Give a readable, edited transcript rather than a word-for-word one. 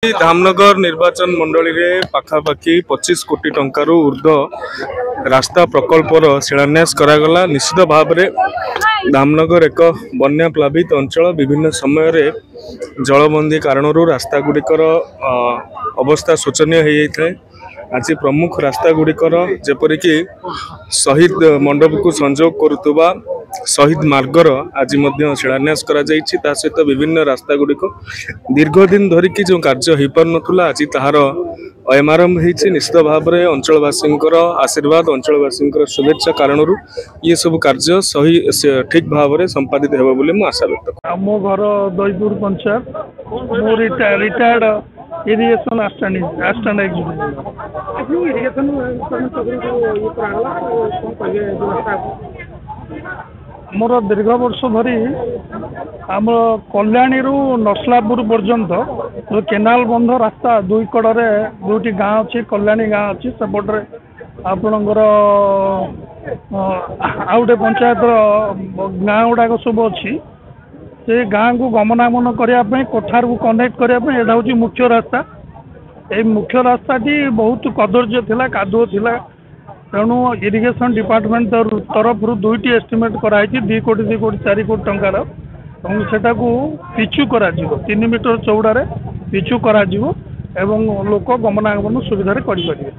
धामनगर निर्वाचन मंडली रे पाखापाखि 25 कोटी टंकार ऊर्ध्व रास्ता प्रकल्पर शिलान्यास करागला। निश्चित भाव में धामनगर एक बन्या प्लावित अंचल। विभिन्न समय रे जलबंदी कारण रास्ता गुड़िकर अवस्था शोचनीय हो जाता है। आज प्रमुख रास्ता गुड़िकर जेपरिक शहीद मंडप को संजोग करुवा शहीद मार्गर आज शिलान्यास करा जायछि। ता सहित विभिन्न रास्ता गुड़िक दीर्घ दिन धरिकी जो कार्य हो पार नथुला आज ताहार अयमारंभ होइछि। निश्चित भाव में अंचलवासी आशीर्वाद अंचलवासी शुभेच्छा कारण ये सब कार्य सही ठीक भाव में संपादित हेबो बोली मु आशा व्यक्त करूँ। मो घर दईपुर पंचायत मो रिटायर्ड इरिगेशन असिस्टेंट मोर दीर्घ वर्ष धरी आम कल्याणी नसलापुर पर्यंत जो केनाल बंध रास्ता दुई कड़े दुईटी गाँव अच्छी कल्याणी गाँव अच्छी सेपटे आपणकर आउटे पंचायत गाँ गुड़ाक सब अच्छी से गाँ को गमनागमन करने कोठार को कनेक्ट करने यहाँ हूँ मुख्य रास्ता। ये मुख्य रास्ताटी बहुत कदर्य थिला कादुओ थिला तेणु इरिगेशन डिपार्टमेंट तरफ दुईटी एस्टिमेट कराई 2 कोटी 4 कोटी टंकार सेटा को पिचु करा 3 मीटर चौड़ारे पिचु करा लोक गमनागमन सुविधा करें।